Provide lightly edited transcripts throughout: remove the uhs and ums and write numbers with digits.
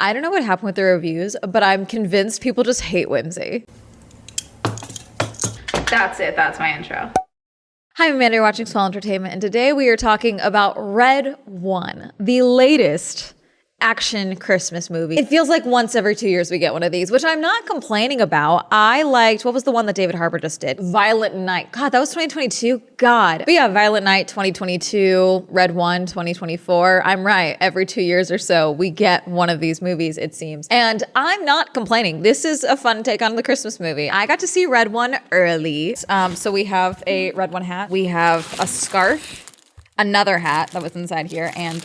I don't know what happened with the reviews, but I'm convinced people just hate whimsy. That's it. That's my intro. Hi, I'm Amanda, you're watching Swell Entertainment, and today we are talking about Redone, the latest action Christmas movie. It feels like once every 2 years we get one of these, which I'm not complaining about. I liked, what was the one that David Harbour just did? Violent Night. God, that was 2022. God. But yeah, Violent Night 2022, Redone 2024. I'm right. Every 2 years or so, we get one of these movies, it seems. And I'm not complaining. This is a fun take on the Christmas movie. I got to see Redone early. So we have a Redone hat. We have a scarf, another hat that was inside here, and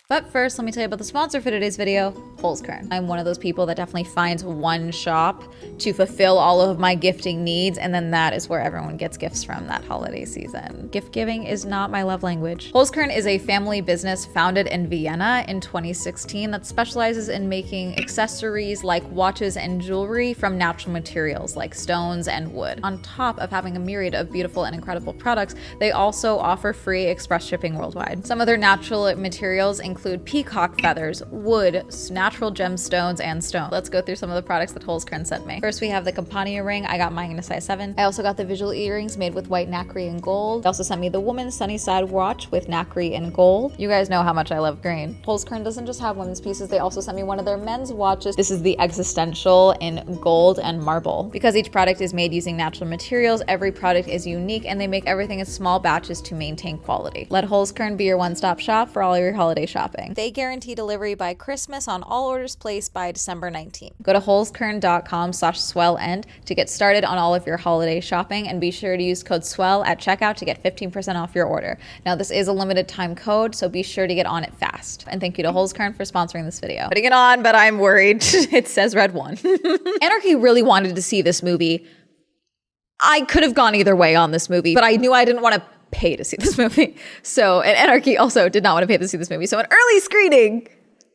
but first, let me tell you about the sponsor for today's video, Holzkern. I'm one of those people that definitely finds one shop to fulfill all of my gifting needs, and then that is where everyone gets gifts from that holiday season. Gift giving is not my love language. Holzkern is a family business founded in Vienna in 2016 that specializes in making accessories like watches and jewelry from natural materials like stones and wood. On top of having a myriad of beautiful and incredible products, they also offer free express shipping worldwide. Some of their natural materials include peacock feathers, wood, natural gemstones, and stone. Let's go through some of the products that Holzkern sent me. First, we have the Campania ring. I got mine in a size 7. I also got the visual earrings made with white nacre and gold. They also sent me the woman's sunny side watch with nacre and gold. You guys know how much I love green. Holzkern doesn't just have women's pieces. They also sent me one of their men's watches. This is the Existential in gold and marble. Because each product is made using natural materials, every product is unique, and they make everything in small batches to maintain quality. Let Holzkern be your one-stop shop for all your holiday shopping. They guarantee delivery by Christmas on all orders placed by December 19th. Go to holzkern.com/swellend to get started on all of your holiday shopping, and be sure to use code SWELL at checkout to get 15% off your order. Now, this is a limited time code, so be sure to get on it fast. And thank you to Holzkern for sponsoring this video. Putting it on, but I'm worried. It says Redone. Anarchy really wanted to see this movie. I could have gone either way on this movie, but I knew I didn't want to pay to see this movie. So, and Anarchy also did not want to pay to see this movie. So an early screening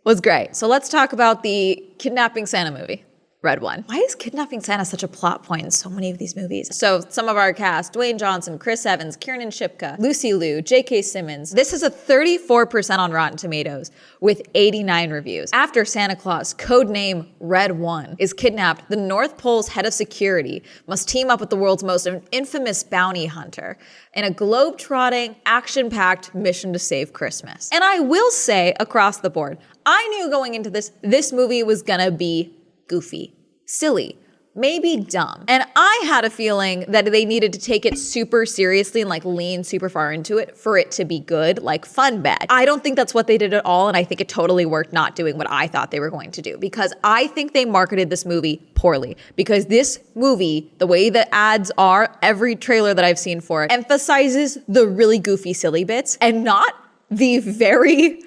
was great. So let's talk about the Kidnapping Santa movie, Redone. Why is Kidnapping Santa such a plot point in so many of these movies? So some of our cast: Dwayne Johnson, Chris Evans, Kiernan Shipka, Lucy Liu, JK Simmons. This is a 34% on Rotten Tomatoes with 89 reviews. After Santa Claus, codename Redone, is kidnapped, the North Pole's head of security must team up with the world's most infamous bounty hunter in a globe-trotting, action-packed mission to save Christmas. And I will say, across the board, I knew going into this movie was gonna be goofy, silly, maybe dumb. And I had a feeling that they needed to take it super seriously and like lean super far into it for it to be good, like fun bad. I don't think that's what they did at all, and I think it totally worked not doing what I thought they were going to do, because I think they marketed this movie poorly. Because this movie, the way the ads are, every trailer that I've seen for it, emphasizes the really goofy, silly bits and not the very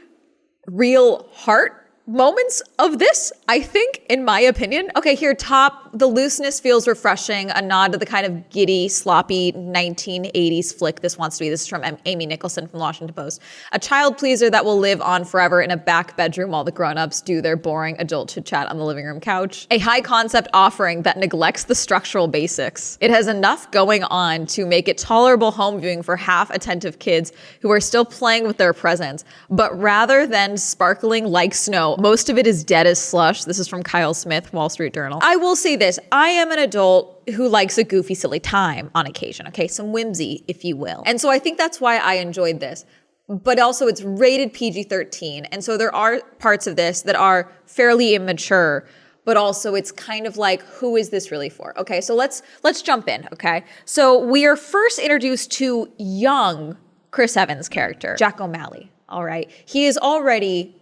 real heart moments of this, I think, in my opinion. Okay, here, top, the looseness feels refreshing, a nod to the kind of giddy, sloppy 1980s flick this wants to be. This is from Amy Nicholson from the Washington Post. A child pleaser that will live on forever in a back bedroom while the grown-ups do their boring adult chit-chat on the living room couch. A high-concept offering that neglects the structural basics. It has enough going on to make it tolerable home viewing for half-attentive kids who are still playing with their presents, but rather than sparkling like snow, most of it is dead as slush. This is from Kyle Smith, Wall Street Journal. I will say this, I am an adult who likes a goofy, silly time on occasion, okay? Some whimsy, if you will. And so I think that's why I enjoyed this. But also it's rated PG-13. And so there are parts of this that are fairly immature, but also it's kind of like, who is this really for? Okay, so let's jump in, okay? So we are first introduced to young Chris Evans' character, Jack O'Malley, all right? He is already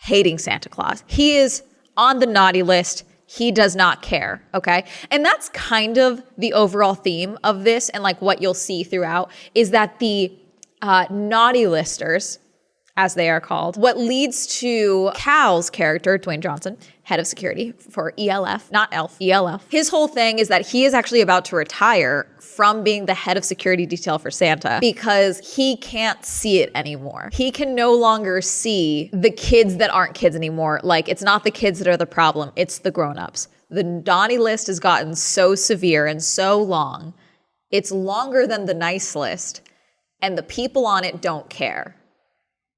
hating Santa Claus. He is on the naughty list. He does not care, okay? And that's kind of the overall theme of this, and like what you'll see throughout is that the naughty listers, as they are called, what leads to Cal's character, Dwayne Johnson, head of security for ELF, not ELF, ELF. His whole thing is that he is actually about to retire from being the head of security detail for Santa because he can't see it anymore. He can no longer see the kids that aren't kids anymore. Like, it's not the kids that are the problem, it's the grown-ups. The naughty list has gotten so severe and so long. It's longer than the nice list, and the people on it don't care.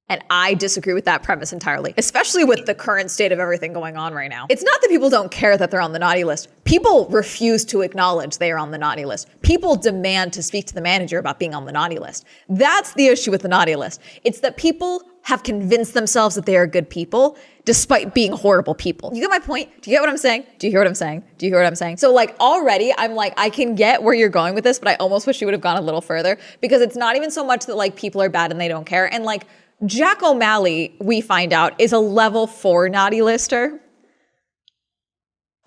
And I disagree with that premise entirely, especially with the current state of everything going on right now. It's not that people don't care that they're on the naughty list. People refuse to acknowledge they are on the naughty list. People demand to speak to the manager about being on the naughty list. That's the issue with the naughty list. It's that people have convinced themselves that they are good people despite being horrible people. You get my point? Do you get what I'm saying? Do you hear what I'm saying? Do you hear what I'm saying? So like already I'm like, I can get where you're going with this, but I almost wish you would have gone a little further, because it's not even so much that like people are bad and they don't care. And like Jack O'Malley, we find out, is a level 4 naughty lister.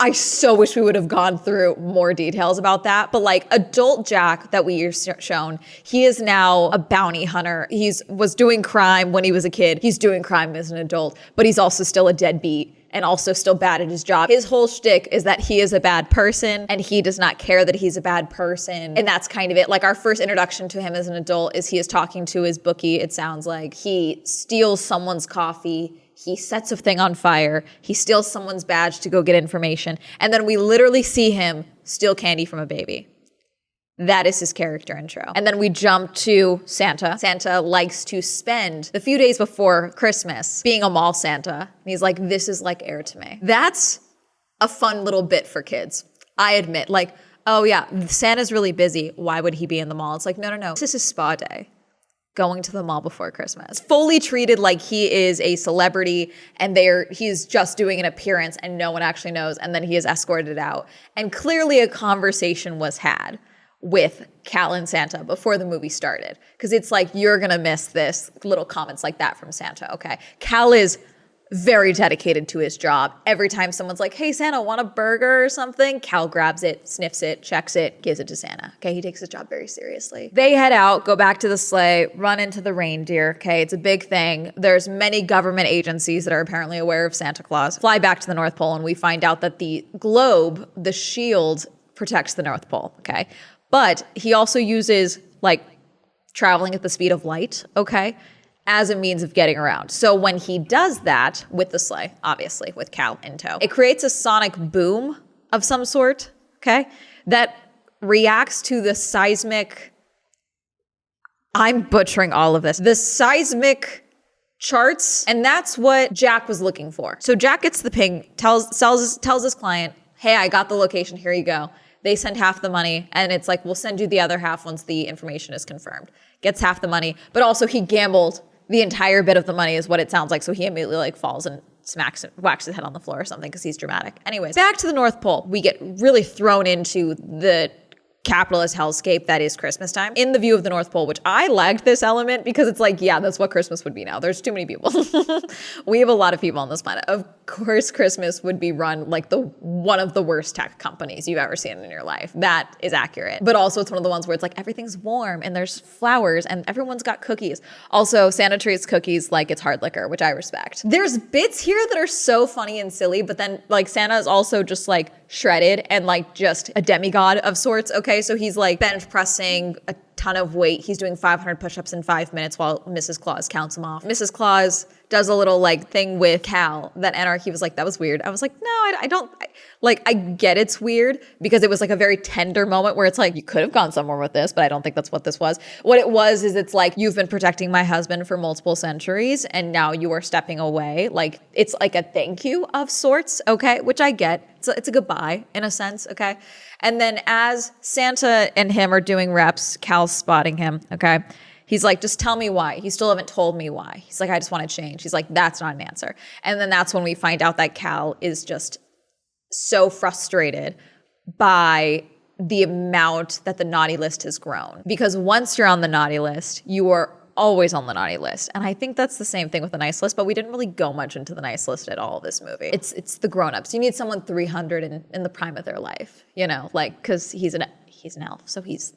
I so wish we would have gone through more details about that. But like adult Jack that we are shown, he is now a bounty hunter. Was doing crime when he was a kid. He's doing crime as an adult, but he's also still a deadbeat and also still bad at his job. His whole shtick is that he is a bad person and he does not care that he's a bad person. And that's kind of it. Like our first introduction to him as an adult is he is talking to his bookie. It sounds like he steals someone's coffee. He sets a thing on fire. He steals someone's badge to go get information. And then we literally see him steal candy from a baby. That is his character intro. And then we jump to Santa. Santa likes to spend the few days before Christmas being a mall Santa. And he's like, this is like air to me. That's a fun little bit for kids. I admit, like, oh yeah, Santa's really busy. Why would he be in the mall? It's like, no. This is his spa day. Going to the mall before Christmas. Fully treated like he is a celebrity and he's just doing an appearance and no one actually knows, and then he is escorted out. And clearly a conversation was had with Cal and Santa before the movie started. Because it's like, you're gonna miss this, little comments like that from Santa, okay? Cal is very dedicated to his job. Every time someone's like, hey, Santa, want a burger or something? Cal grabs it, sniffs it, checks it, gives it to Santa. Okay, he takes his job very seriously. They head out, go back to the sleigh, run into the reindeer. Okay, it's a big thing. There's many government agencies that are apparently aware of Santa Claus. Fly back to the North Pole and we find out that the globe, the shield, protects the North Pole, okay? But he also uses like traveling at the speed of light, okay, as a means of getting around. So when he does that with the sleigh, obviously with Cal in tow, it creates a sonic boom of some sort, okay, that reacts to the seismic, I'm butchering all of this, the seismic charts, and that's what Jack was looking for. So Jack gets the ping, tells his client, hey, I got the location, here you go. They send half the money, and it's like, we'll send you the other half once the information is confirmed. Gets half the money, but also he gambled the entire bit of the money is what it sounds like. So he immediately like falls and whacks his head on the floor or something because he's dramatic. Anyways, back to the North Pole. We get really thrown into the capitalist hellscape that is Christmas time in the view of the North Pole, which I liked this element because it's like, yeah, that's what Christmas would be now. There's too many people. We have a lot of people on this planet. Of course, Christmas would be run like one of the worst tech companies you've ever seen in your life. That is accurate. But also it's one of the ones where it's like everything's warm and there's flowers and everyone's got cookies. Also, Santa treats cookies like it's hard liquor, which I respect. There's bits here that are so funny and silly, but then like Santa is also just like shredded and like just a demigod of sorts, okay? So he's like bench pressing a ton of weight. He's doing 500 push-ups in 5 minutes while Mrs. Claus counts him off. Mrs. Claus does a little like thing with Cal that Anarchy was like, that was weird. I was like, no, I don't, I get it's weird because it was like a very tender moment where it's like, you could have gone somewhere with this, but I don't think that's what this was. What it was is it's like, you've been protecting my husband for multiple centuries and now you are stepping away. Like, it's like a thank you of sorts, okay? Which I get. It's a goodbye in a sense, okay? And then as Santa and him are doing reps, Cal's spotting him, okay? He's like, just tell me why. You still haven't told me why. He's like, I just want to change. He's like, that's not an answer. And then that's when we find out that Cal is just so frustrated by the amount that the naughty list has grown. Because once you're on the naughty list, you are always on the naughty list. And I think that's the same thing with the nice list, but we didn't really go much into the nice list at all this movie. It's the grown-ups. You need someone 300 in the prime of their life, you know, like, because he's an elf, so he's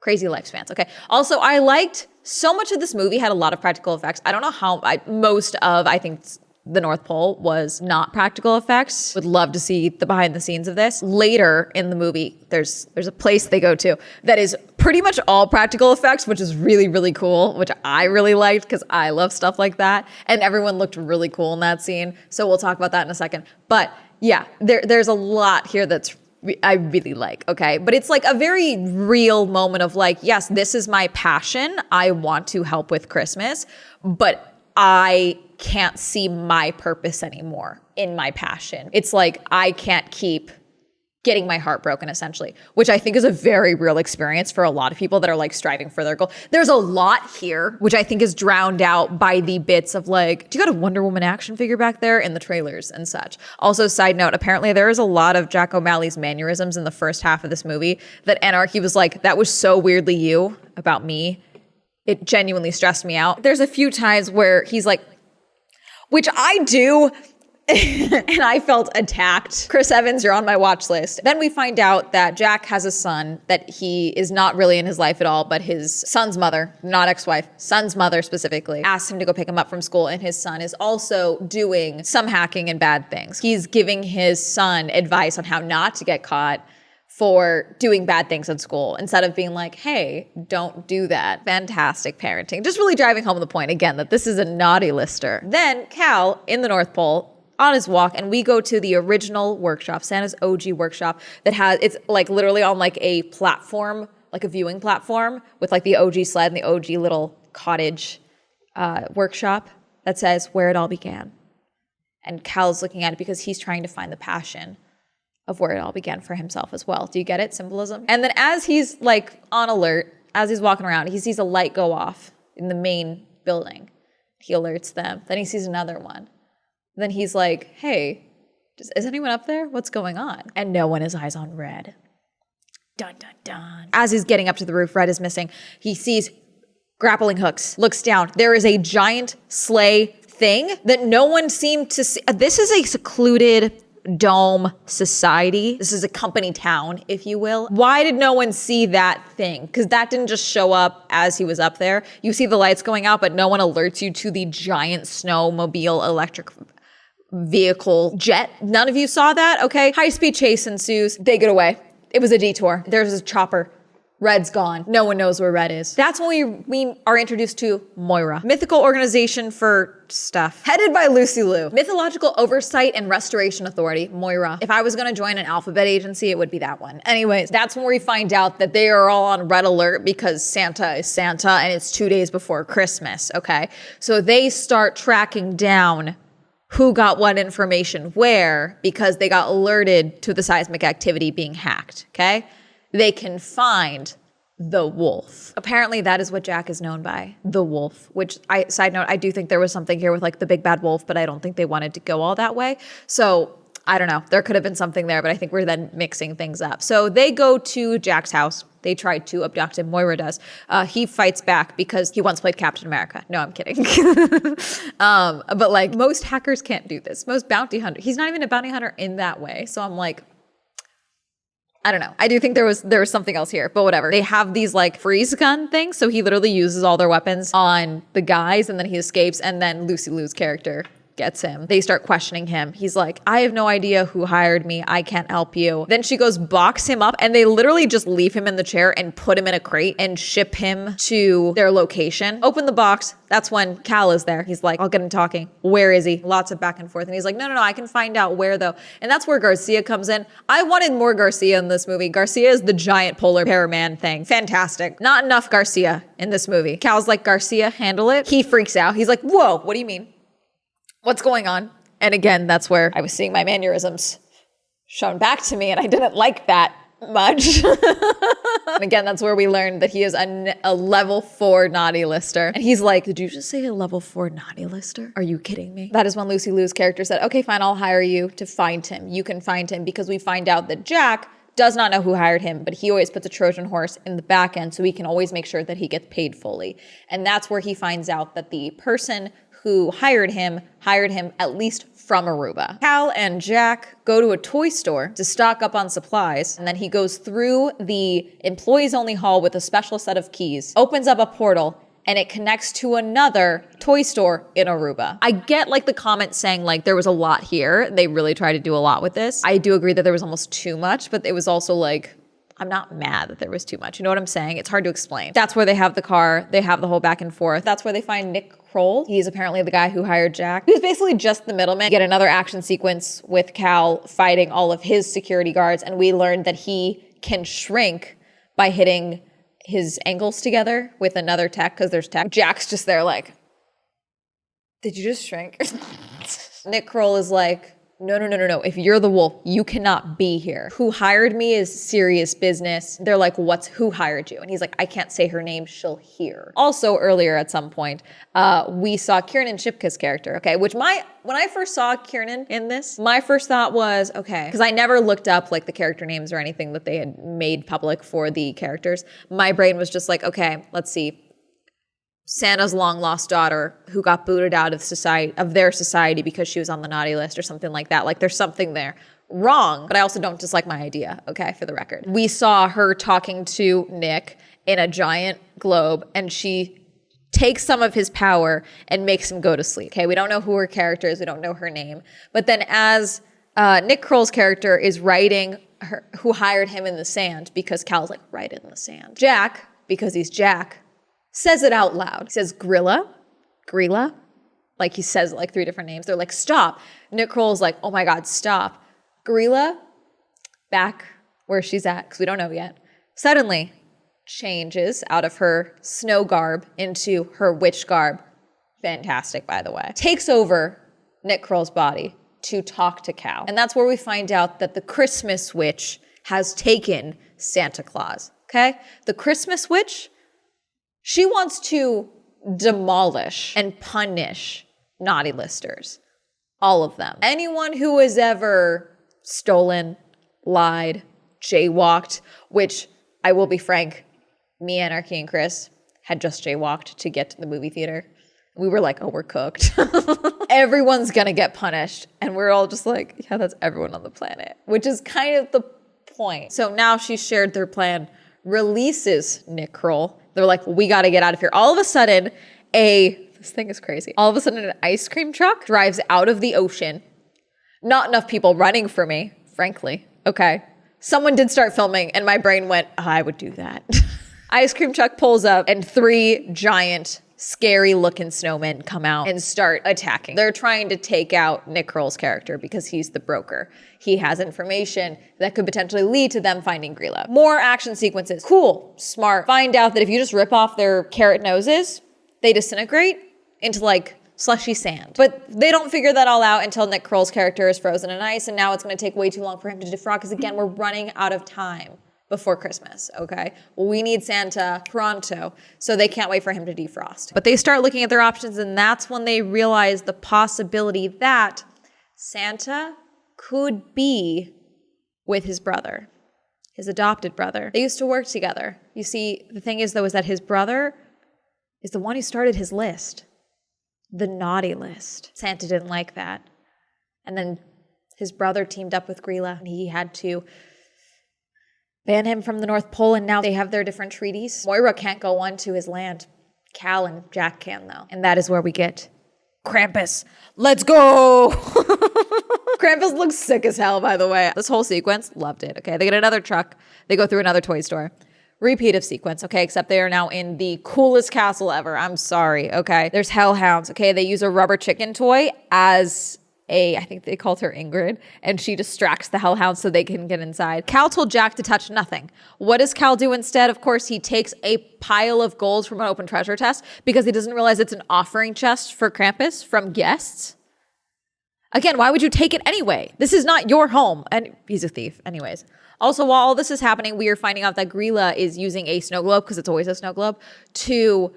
crazy lifespans. Okay. Also, I liked so much of this movie had a lot of practical effects. I don't know how most of, I think, the North Pole was not practical effects. Would love to see the behind the scenes of this. Later in the movie, there's a place they go to that is pretty much all practical effects, which is really, really cool, which I really liked because I love stuff like that. And everyone looked really cool in that scene. So we'll talk about that in a second. But yeah, there's a lot here that's I really like, okay? But it's like a very real moment of like, yes, this is my passion. I want to help with Christmas, but I can't see my purpose anymore in my passion. It's like I can't keep getting my heart broken, essentially, which I think is a very real experience for a lot of people that are like striving for their goal. There's a lot here, which I think is drowned out by the bits of like, do you got a Wonder Woman action figure back there in the trailers and such? Also, side note, apparently there is a lot of Jack O'Malley's mannerisms in the first half of this movie that Anarchy was like, that was so weirdly you about me. It genuinely stressed me out. There's a few times where he's like, which I do, and I felt attacked. Chris Evans, you're on my watch list. Then we find out that Jack has a son that he is not really in his life at all, but his son's mother, not ex-wife, son's mother specifically, asked him to go pick him up from school, and his son is also doing some hacking and bad things. He's giving his son advice on how not to get caught for doing bad things at school instead of being like, hey, don't do that. Fantastic parenting. Just really driving home the point again that this is a naughty lister. Then Cal in the North Pole on his walk, and we go to the original workshop, Santa's OG workshop that has, it's like literally on like a platform, like a viewing platform with like the OG sled and the OG little cottage workshop that says where it all began. And Cal's looking at it because he's trying to find the passion of where it all began for himself as well. Do you get it? Symbolism. And then as he's like on alert, as he's walking around, he sees a light go off in the main building. He alerts them. Then he sees another one. Then he's like, hey, is anyone up there? What's going on? And no one has eyes on Red. Dun, dun, dun. As he's getting up to the roof, Red is missing. He sees grappling hooks, looks down. There is a giant sleigh thing that no one seemed to see. This is a secluded dome society. This is a company town, if you will. Why did no one see that thing? Because that didn't just show up as he was up there. You see the lights going out, but no one alerts you to the giant snowmobile electric vehicle jet. None of you saw that, okay? High-speed chase ensues. They get away. It was a detour. There's a chopper. Red's gone. No one knows where Red is. That's when we are introduced to Moira, mythical organization for stuff, headed by Lucy Liu. Mythological Oversight and Restoration Authority, Moira. If I was gonna join an alphabet agency, it would be that one. Anyways, that's when we find out that they are all on red alert because Santa is Santa and it's 2 days before Christmas, okay? So they start tracking down who got what information where because they got alerted to the seismic activity being hacked, okay? They can find the wolf. Apparently that is what Jack is known by, the wolf, which side note, I do think there was something here with like the big bad wolf, but I don't think they wanted to go all that way. So I don't know, there could have been something there, but I think we're then mixing things up. So they go to Jack's house. They tried to abduct him, Moira does. He fights back because he once played Captain America. No, I'm kidding. But like most hackers can't do this. Most bounty hunters, he's not even a bounty hunter in that way. So I'm like, I don't know. I do think there was something else here, but whatever. They have these like freeze gun things. So he literally uses all their weapons on the guys and then he escapes and then Lucy Liu's character gets him. They start questioning him. He's like, I have no idea who hired me. I can't help you. Then she goes box him up and they literally just leave him in the chair and put him in a crate and ship him to their location. Open the box. That's when Cal is there. He's like, I'll get him talking. Where is he? Lots of back and forth. And he's like, no, I can find out where though. And that's where Garcia comes in. I wanted more Garcia in this movie. Garcia is the giant polar bear man thing. Fantastic. Not enough Garcia in this movie. Cal's like, Garcia, handle it. He freaks out. He's like, whoa, what do you mean? What's going on? And again, that's where I was seeing my mannerisms shown back to me and I didn't like that much. And again, that's where we learned that he is a level 4 naughty lister. And he's like, did you just say a level 4 naughty lister? Are you kidding me? That is when Lucy Liu's character said, okay, fine, I'll hire you to find him. You can find him because we find out that Jack does not know who hired him, but he always puts a Trojan horse in the back end so he can always make sure that he gets paid fully. And that's where he finds out that the person who hired him at least from Aruba. Cal and Jack go to a toy store to stock up on supplies, and then he goes through the employees-only hall with a special set of keys, opens up a portal, and it connects to another toy store in Aruba. I get like the comment saying like there was a lot here. They really tried to do a lot with this. I do agree that there was almost too much, but it was also like, I'm not mad that there was too much. You know what I'm saying? It's hard to explain. That's where they have the car. They have the whole back and forth. That's where they find Nick Kroll. He's apparently the guy who hired Jack. He was basically just the middleman. You get another action sequence with Cal fighting all of his security guards, and we learned that he can shrink by hitting his ankles together with another tech, because there's tech. Jack's just there like, did you just shrink? Nick Kroll is like, no. If you're the wolf, you cannot be here. Who hired me is serious business. They're like, who hired you? And he's like, I can't say her name, she'll hear. Also earlier at some point, we saw Kiernan Shipka's character, okay? When I first saw Kiernan in this, my first thought was, okay, because I never looked up like the character names or anything that they had made public for the characters. My brain was just like, okay, let's see. Santa's long lost daughter who got booted out of their society because she was on the naughty list or something like that. Like there's something there wrong, but I also don't dislike my idea, okay, for the record. We saw her talking to Nick in a giant globe, and she takes some of his power and makes him go to sleep. Okay, we don't know who her character is, we don't know her name. But then as Nick Kroll's character is writing who hired him in the sand, because Cal's like, write it in the sand. Jack, because he's Jack, says it out loud. He says Grilla. Like he says like 3 different names. They're like, stop. Nick Kroll's like, oh my God, stop. Grilla, back where she's at, because we don't know yet, suddenly changes out of her snow garb into her witch garb. Fantastic, by the way. Takes over Nick Kroll's body to talk to Cal. And that's where we find out that the Christmas witch has taken Santa Claus, okay? The Christmas witch, she wants to demolish and punish naughty listers. All of them. Anyone who has ever stolen, lied, jaywalked, which I will be frank, me, Anarchy, and Chris had just jaywalked to get to the movie theater. We were like, oh, we're cooked. Everyone's gonna get punished. And we're all just like, yeah, that's everyone on the planet, which is kind of the point. So now she's shared their plan, releases Nick Kroll. They're like, we got to get out of here. All of a sudden, this thing is crazy. All of a sudden, an ice cream truck drives out of the ocean. Not enough people running for me, frankly. Okay. Someone did start filming, and my brain went, oh, I would do that. Ice cream truck pulls up, and 3 giant, scary-looking snowmen come out and start attacking. They're trying to take out Nick Kroll's character because he's the broker. He has information that could potentially lead to them finding Grilla. More action sequences. Cool, smart. Find out that if you just rip off their carrot noses, they disintegrate into like slushy sand. But they don't figure that all out until Nick Kroll's character is frozen in ice, and now it's going to take way too long for him to defrost because, again, we're running out of time before Christmas, okay? Well, we need Santa pronto, so they can't wait for him to defrost. But they start looking at their options, and that's when they realize the possibility that Santa could be with his brother, his adopted brother. They used to work together. You see, the thing is, though, is that his brother is the one who started his list, the naughty list. Santa didn't like that. And then his brother teamed up with Grilla, and he had to ban him from the North Pole, and now they have their different treaties. Moira can't go on to his land. Cal and Jack can, though. And that is where we get Krampus. Let's go! Krampus looks sick as hell, by the way. This whole sequence, loved it, okay? They get another truck. They go through another toy store. Repeat of sequence, okay? Except they are now in the coolest castle ever. I'm sorry, okay? There's hellhounds, okay? They use a rubber chicken toy as I think they called her Ingrid, and she distracts the hellhounds so they can get inside. Cal told Jack to touch nothing. What does Cal do instead? Of course, he takes a pile of gold from an open treasure chest because he doesn't realize it's an offering chest for Krampus from guests. Again, why would you take it anyway? This is not your home. And he's a thief anyways. Also, while all this is happening, we are finding out that Grilla is using a snow globe, because it's always a snow globe, to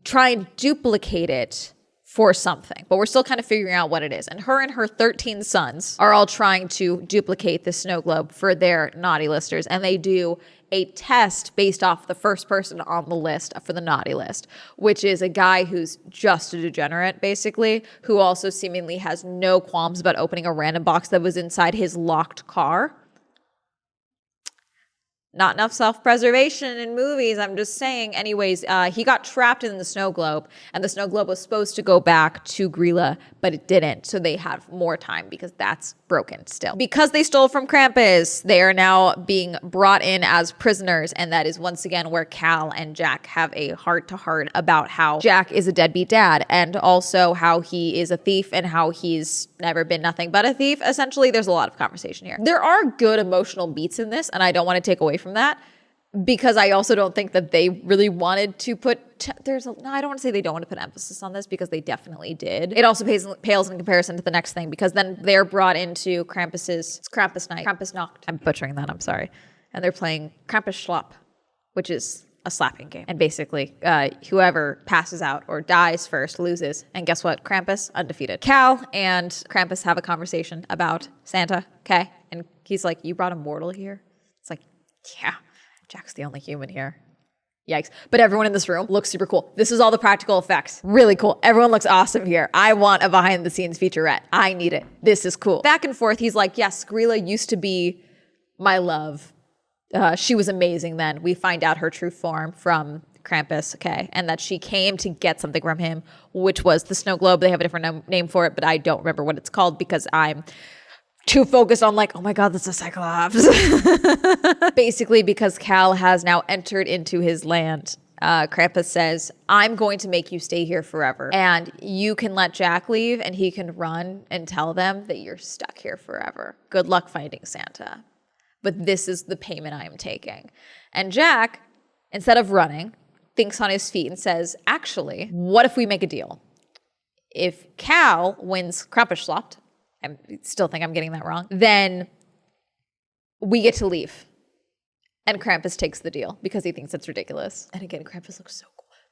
try and duplicate it for something, but we're still kind of figuring out what it is. And her 13 sons are all trying to duplicate the snow globe for their naughty listers, and they do a test based off the first person on the list for the naughty list, which is a guy who's just a degenerate, basically, who also seemingly has no qualms about opening a random box that was inside his locked car. Not enough self-preservation in movies, I'm just saying. Anyways, he got trapped in the snow globe, and the snow globe was supposed to go back to Grilla, but it didn't, so they have more time because that's broken still. Because they stole from Krampus, they are now being brought in as prisoners, and that is once again where Cal and Jack have a heart-to-heart about how Jack is a deadbeat dad, and also how he is a thief, and how he's never been nothing but a thief. Essentially, there's a lot of conversation here. There are good emotional beats in this, and I don't want to take away from that, because I also don't think that they really wanted to put, I don't want to say they don't want to put emphasis on this, because they definitely did. It also pales in comparison to the next thing, because then they're brought into it's Krampus night, Krampusnacht. I'm butchering that, I'm sorry. And they're playing Krampus Schlop, which is a slapping game. And basically, whoever passes out or dies first loses. And guess what? Krampus, undefeated. Cal and Krampus have a conversation about Santa, okay? And he's like, you brought a mortal here? It's like, yeah, Jack's the only human here. Yikes. But everyone in this room looks super cool. This is all the practical effects. Really cool. Everyone looks awesome here. I want a behind the scenes featurette. I need it. This is cool. Back and forth, he's like, yes, Grilla used to be my love. She was amazing then. We find out her true form from Krampus, okay? And that she came to get something from him, which was the snow globe. They have a different name for it, but I don't remember what it's called because I'm too focused on like, oh my God, that's a Cyclops. Basically, because Cal has now entered into his land, Krampus says, I'm going to make you stay here forever. And you can let Jack leave and he can run and tell them that you're stuck here forever. Good luck finding Santa. But this is the payment I am taking. And Jack, instead of running, thinks on his feet and says, actually, what if we make a deal? If Cal wins Krampusschlacht, I still think I'm getting that wrong, then we get to leave. And Krampus takes the deal because he thinks it's ridiculous. And again, Krampus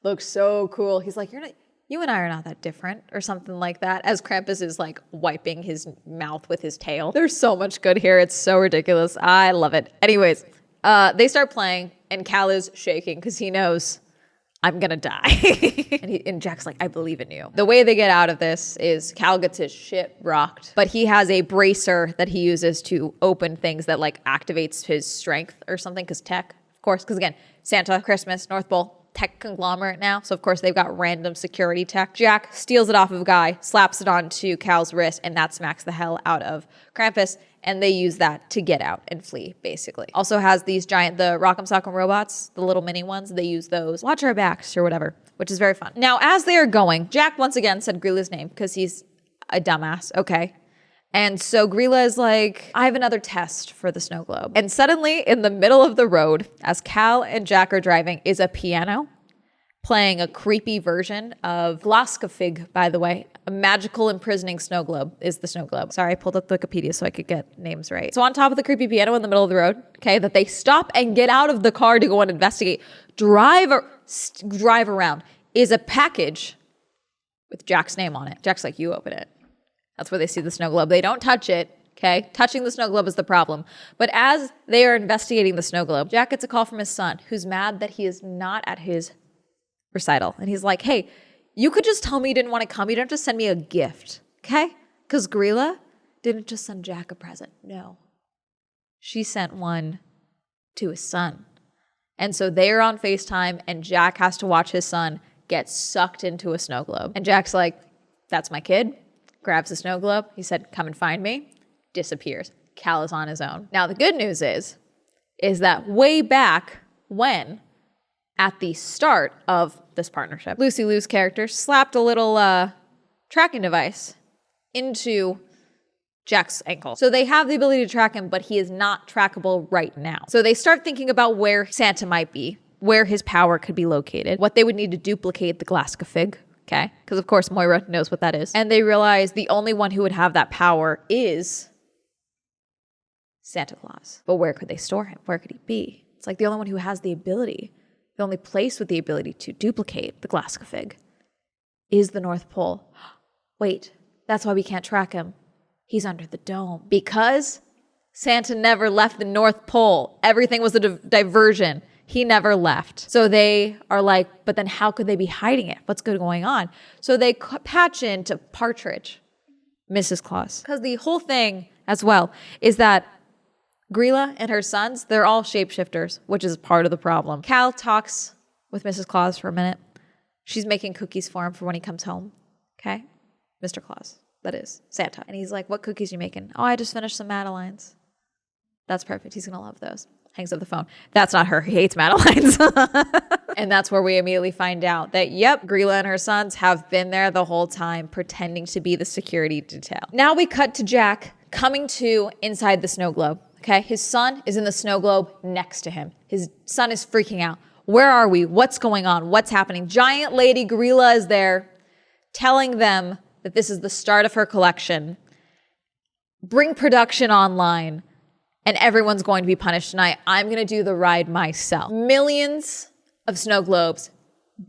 looks so cool. He's like, you and I are not that different, or something like that, as Krampus is like wiping his mouth with his tail. There's so much good here. It's so ridiculous. I love it. Anyways, they start playing and Cal is shaking because he knows I'm gonna die. and Jack's like, I believe in you. The way they get out of this is Cal gets his shit rocked, but he has a bracer that he uses to open things that like activates his strength or something, because tech, of course, because again, Santa, Christmas, North Pole, tech conglomerate now. So of course they've got random security tech. Jack steals it off of a guy, slaps it onto Cal's wrist, and that smacks the hell out of Krampus. And they use that to get out and flee, basically. Also has these giant, the Rock'em Sock'em robots, the little mini ones. They use those. Watch our backs or whatever, which is very fun. Now, as they are going, Jack once again said Grilla's name because he's a dumbass, okay? And so Grilla is like, I have another test for the snow globe. And suddenly, in the middle of the road, as Cal and Jack are driving, is a piano playing a creepy version of Glaskafig, by the way. A magical imprisoning snow globe is the snow globe. Sorry, I pulled up Wikipedia so I could get names right. So on top of the creepy piano in the middle of the road, okay, that they stop and get out of the car to go and investigate, drive around, is a package with Jack's name on it. Jack's like, you open it. That's where they see the snow globe. They don't touch it, okay? Touching the snow globe is the problem. But as they are investigating the snow globe, Jack gets a call from his son, who's mad that he is not at his recital. And he's like, hey, you could just tell me you didn't want to come. You don't have to send me a gift, okay? Because Grilla didn't just send Jack a present. No. She sent one to his son. And so they're on FaceTime, and Jack has to watch his son get sucked into a snow globe. And Jack's like, that's my kid. Grabs the snow globe. He said, come and find me. Disappears. Cal is on his own. Now, the good news is that way back when, at the start of this partnership, Lucy Liu's character slapped a little tracking device into Jack's ankle. So they have the ability to track him, but he is not trackable right now. So they start thinking about where Santa might be, where his power could be located, what they would need to duplicate the Glaskafig, okay? Because of course Moira knows what that is. And they realize the only one who would have that power is Santa Claus. But where could they store him? Where could he be? It's like the only one who has the ability, the only place with the ability to duplicate the Glaskafig is the North Pole. Wait, that's why we can't track him. He's under the dome. Because Santa never left the North Pole. Everything was a diversion. He never left. So they are like, but then how could they be hiding it? What's going on? So they patch into Partridge, Mrs. Claus. Because the whole thing as well is that Grilla and her sons, they're all shapeshifters, which is part of the problem. Cal talks with Mrs. Claus for a minute. She's making cookies for him for when he comes home. Okay? Mr. Claus, that is, Santa. And he's like, what cookies are you making? Oh, I just finished some Madeleines. That's perfect. He's going to love those. Hangs up the phone. That's not her. He hates Madeleines. And that's where we immediately find out that, yep, Grilla and her sons have been there the whole time pretending to be the security detail. Now we cut to Jack coming to inside the snow globe. Okay? His son is in the snow globe next to him. His son is freaking out. Where are we? What's going on? What's happening? Giant Lady Grilla is there telling them that this is the start of her collection. Bring production online and everyone's going to be punished tonight. I'm going to do the ride myself. Millions of snow globes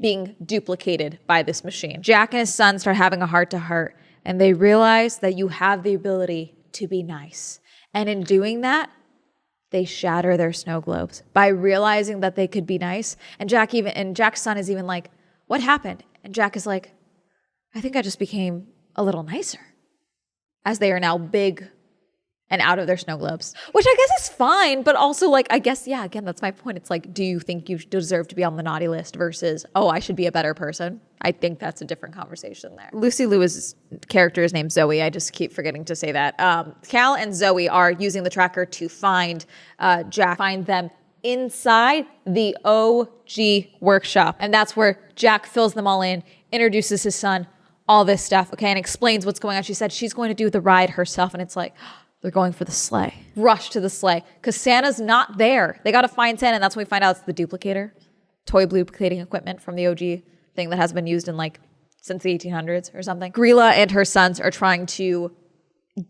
being duplicated by this machine. Jack and his son start having a heart-to-heart, and they realize that you have the ability to be nice. And in doing that, they shatter their snow globes by realizing that they could be nice. And Jack's son is even like, what happened? And Jack is like, I think I just became a little nicer. As they are now big and out of their snow globes. Which I guess is fine, but also like, I guess, yeah, again, that's my point. It's like, do you think you deserve to be on the naughty list versus, oh, I should be a better person? I think that's a different conversation there. Lucy Liu's character is named Zoe. I just keep forgetting to say that. Cal and Zoe are using the tracker to find Jack, find them inside the OG workshop. And that's where Jack fills them all in, introduces his son, all this stuff, okay, and explains what's going on. She said she's going to do the ride herself, and it's like, they're going for the sleigh. Rush to the sleigh, because Santa's not there. They got to find Santa, and that's when we find out it's the duplicator, toy duplicating equipment from the OG thing that has been used in like since the 1800s or something. Grilla and her sons are trying to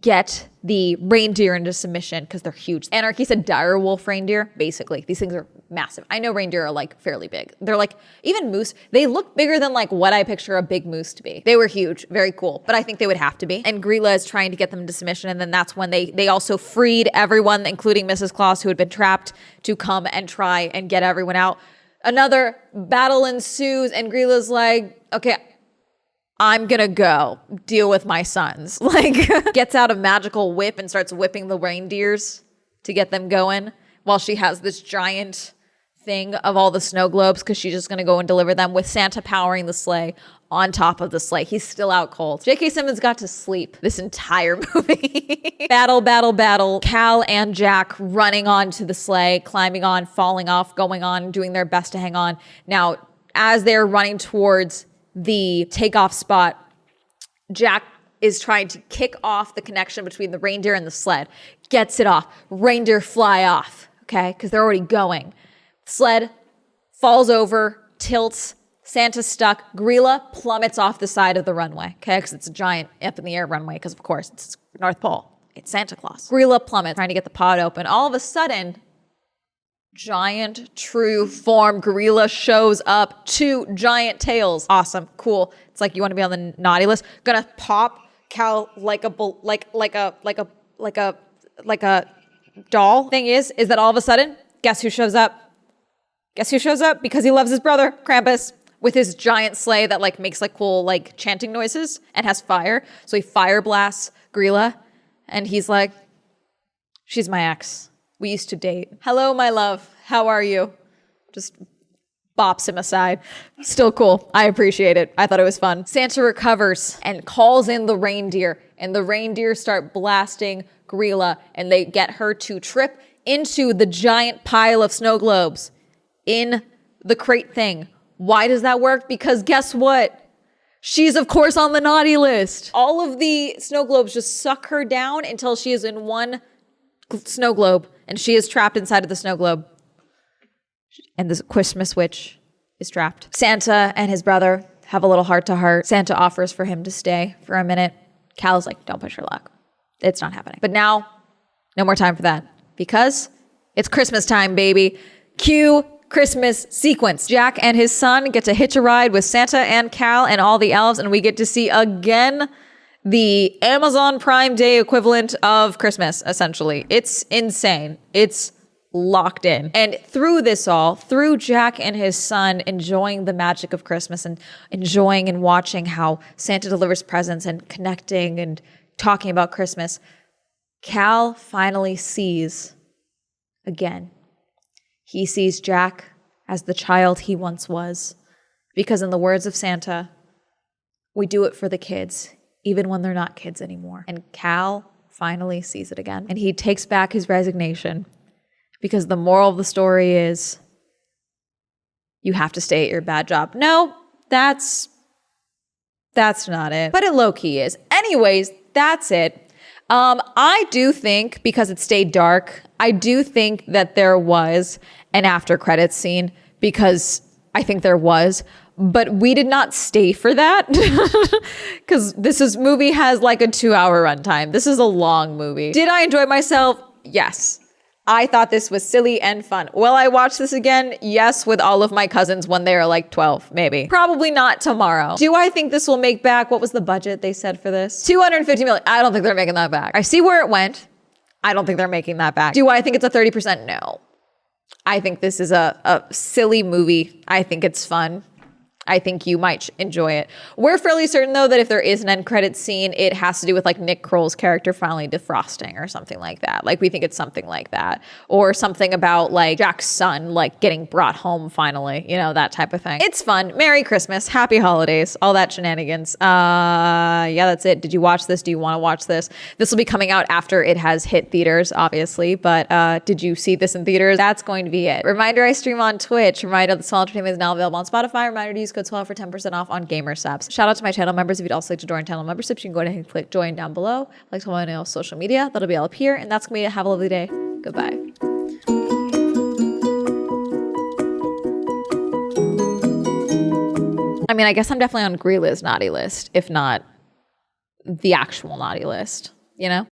get the reindeer into submission because they're huge. Anarchy's a dire wolf reindeer, basically. These things are massive. I know reindeer are like fairly big. They're like, even moose, they look bigger than like what I picture a big moose to be. They were huge, very cool, but I think they would have to be. And Grilla is trying to get them into submission, and then that's when they also freed everyone, including Mrs. Claus, who had been trapped, to come and try and get everyone out. Another battle ensues, and Grilla's like, okay, I'm gonna go deal with my sons. Like, gets out a magical whip and starts whipping the reindeers to get them going while she has this giant thing of all the snow globes because she's just gonna go and deliver them with Santa powering the sleigh on top of the sleigh. He's still out cold. JK Simmons got to sleep this entire movie. Battle, battle, battle. Cal and Jack running onto the sleigh, climbing on, falling off, going on, doing their best to hang on. Now, as they're running towards the takeoff spot, Jack is trying to kick off the connection between the reindeer and the sled. Gets it off. Reindeer fly off, okay? Because they're already going. Sled falls over, tilts, Santa's stuck. Grilla plummets off the side of the runway, okay? Because it's a giant up-in-the-air runway, because of course, it's North Pole. It's Santa Claus. Grilla plummets, trying to get the pod open. All of a sudden, giant true form gorilla shows up, 2 giant tails. Awesome, cool. It's like you want to be on the naughty list. Gonna pop Cal like a doll. Thing is that all of a sudden, guess who shows up? Guess who shows up? Because he loves his brother, Krampus, with his giant sleigh that like makes like cool like chanting noises and has fire. So he fire blasts Grilla, and he's like, "She's my ex. We used to date. Hello, my love. How are you?" Just bops him aside. Still cool. I appreciate it. I thought it was fun. Santa recovers and calls in the reindeer, and the reindeer start blasting Grilla, and they get her to trip into the giant pile of snow globes in the crate thing. Why does that work? Because guess what? She's, of course, on the naughty list. All of the snow globes just suck her down until she is in one snow globe, and she is trapped inside of the snow globe. And the Christmas witch is trapped. Santa and his brother have a little heart-to-heart. Santa offers for him to stay for a minute. Cal's like, don't push your luck. It's not happening. But now, no more time for that, because it's Christmas time, baby. Cue Christmas sequence. Jack and his son get to hitch a ride with Santa and Cal and all the elves, and we get to see again the Amazon Prime Day equivalent of Christmas, essentially. It's insane. It's locked in. And through this all, through Jack and his son enjoying the magic of Christmas and enjoying and watching how Santa delivers presents and connecting and talking about Christmas, Cal finally sees Again, he sees Jack as the child he once was. Because in the words of Santa, we do it for the kids, even when they're not kids anymore. And Cal finally sees it again. And he takes back his resignation because the moral of the story is you have to stay at your bad job. No, that's not it. But it low-key is. Anyways, that's it. I do think, because it stayed dark, I do think that there was an after credits scene, because I think there was, but we did not stay for that because movie has like a 2-hour runtime. This is a long movie. Did I enjoy myself? Yes. I thought this was silly and fun. Will I watch this again? Yes, with all of my cousins when they are like 12, maybe. Probably not tomorrow. Do I think this will make back? What was the budget they said for this? $250 million. I don't think they're making that back. I see where it went. I don't think they're making that back. Do I think it's a 30%? No. I think this is a silly movie. I think it's fun. I think you might enjoy it. We're fairly certain, though, that if there is an end credits scene, it has to do with like Nick Kroll's character finally defrosting or something like that. Like, we think it's something like that. Or something about like Jack's son like getting brought home finally, you know, that type of thing. It's fun. Merry Christmas. Happy holidays. All that shenanigans. Yeah, that's it. Did you watch this? Do you want to watch this? This will be coming out after it has hit theaters, obviously. But did you see this in theaters? That's going to be it. Reminder, I stream on Twitch. Reminder that Swell Entertainment is now available on Spotify. Reminder to use code SWELL for 10% off on gamer subs. Shout out to my channel members. If you'd also like to join channel memberships, you can go ahead and click join down below. Like to follow me on social media. That'll be all up here. And that's going to be it. Have a lovely day. Goodbye. I mean, I guess I'm definitely on Greeley's naughty list, if not the actual naughty list, you know?